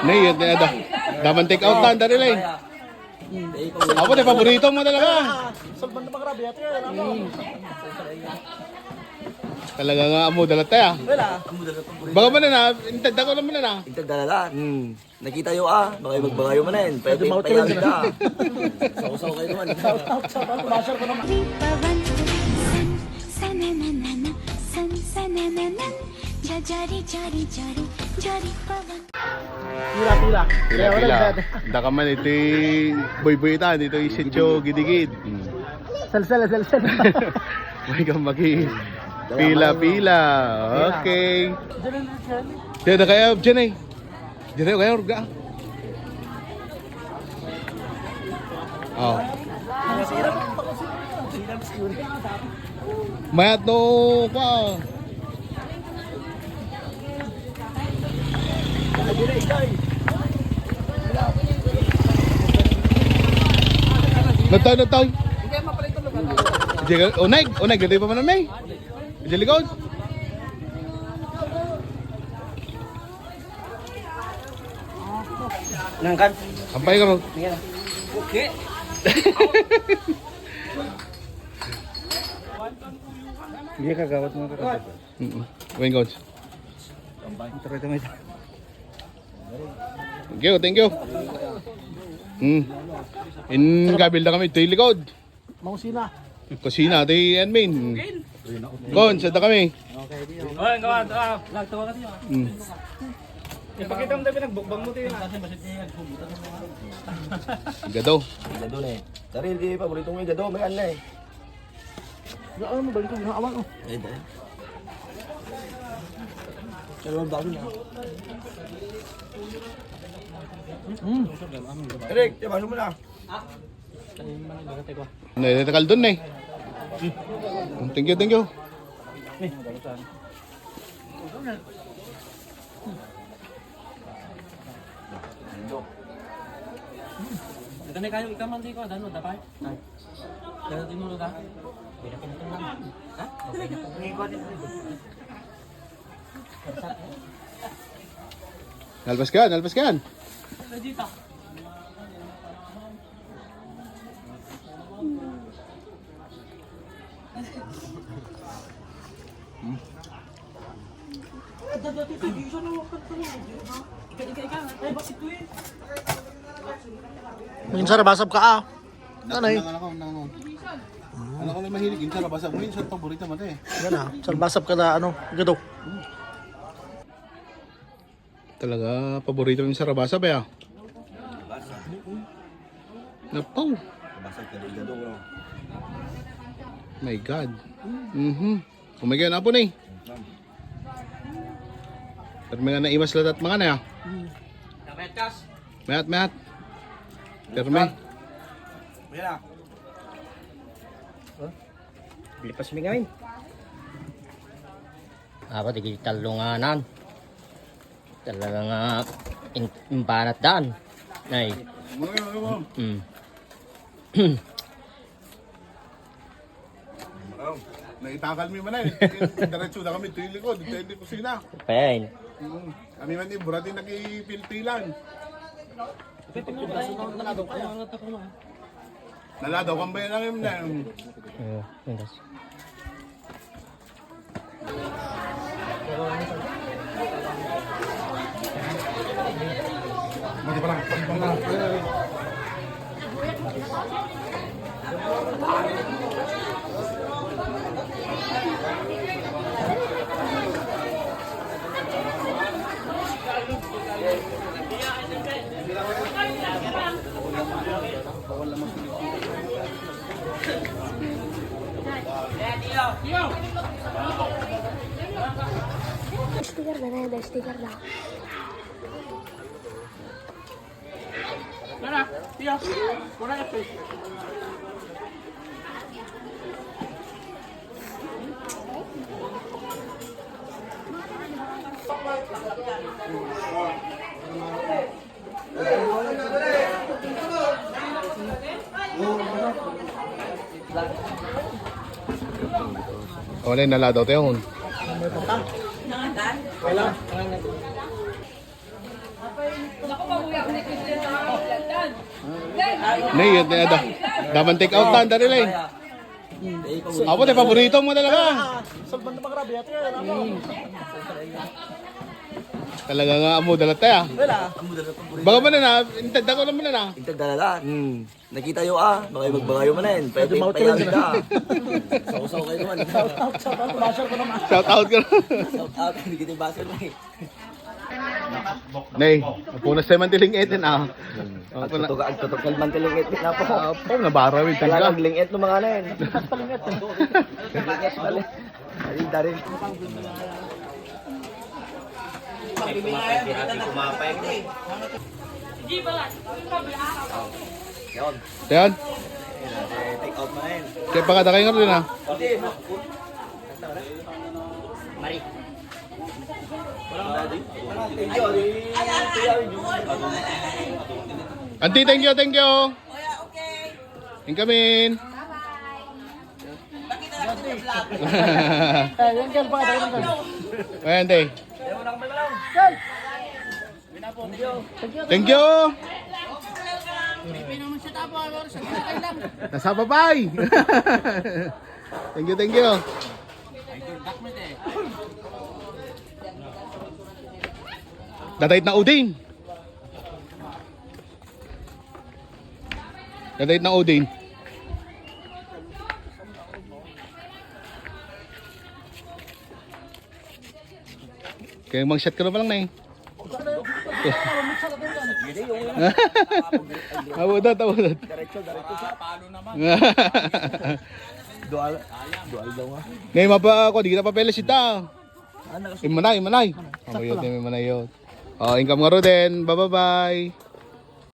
Nay, daman take out na, dari lang. Ako na, paborito mo talaga. Salban na magrabe ito yan. Talaga nga amo dalat tayo. Wala. Baka mo na na, intad ako naman na na. Itagdalala. Nakita yung baka yung magbagayo mo na yun. Pwede payawin ka. Sausaw kayo naman. Basher ko naman. Tila. Pila. Daka man ito boy-boy ita, dito isityo gidigid. Sal. May kang maki. Pila. Okay. Diyan na kaya, dyan eh. Dyan na kaya, urga. Oh. Mayat no pa. Natoy. Onay, ganda pa man may. Diyan likod. Nangkan. Sampay ka mo. Okay. Hindi ka gawat mo ka. Wayne coach. Thank you. In kabil na kami, ito yung likod. Mausina. Kusina, ito yung admin. Gon, sada kami. Oy, gawa. Lagtawa kasi. Ipakita mo daw pinagbukbang mo tayo. Gado. Gado na eh. Saril, di paborito mo yung gado. May ano eh. Ano mo ba ito? Awan oh. Eh, dahil. Dalawang bago na. Eric, ano mo na? Nalitakal dun eh. Thank you. Ito kayo ikaman di ko, dano dapat. Dano din mo da. Ha? Nalpas ka. Dito. Minsan nabasab ka Nanay. Ano ko may mahilig, yung sarabasa mo yun, sa paborito mo ito eh. Yan salbasab ka na gado. Talaga, paborito mo yung sarabasa ba ya? Napaw. Basag ka yung gado. My God. Kumagyan na po na eh. Pero mga naiwas lahat mga na ya. Mayat. Pero may. Ayan na. Lipas mi ngayon. Apa digital lunganan. Talaga nga imbanat daan. Nay. Naitakal mo man eh. Diretso na kami, ito yung likod, ito yung kusina. Payain. Kami man yung buratin nagipilpilan. Naladaw kang bayan lang yun na. Mendas. Mati pa lang. Sticker बनाया था स्टिकर ला Wala yung naladaw tayo. Nay, yun na da. Daman take out tan dari lain. Apa teh paborito mo talaga? Talaga nga amo dalat tayo. Baka man na, intad ako naman na. Intag dalalan. Nakita yo baka magbagayo man yan. Pwede Dumaw payaw tayo. ka. Sausaw kayo naman. Shout out ka na. Shout out, hindi kita basel mo eh. Nay, punas tayo mantiling etin ah. Ang tutok man tilingit na po. Apo, nabarawin Kailangan talaga. maglingit ng mga nen. Palingit. Palingit balik. Darin. Yan. Yan, Take out mo na yan. kaya pakadakay nga rin ah. Mari. Auntie, thank you, thank you. Incoming. Ayan, Tay. Thank you. Nasa babay. Thank you, thank you. Dadait na udin. Dadait na udin. Kaya mag-shot ka na pa lang na eh. Awudat, awudat. Diretso sa palo naman. Dual daw nga. Ngayon mapa ako, di kita papeles ita. Ano Imanay, imanay. Amayot, imanay yun. Oh, income nga ro din. Bye-bye.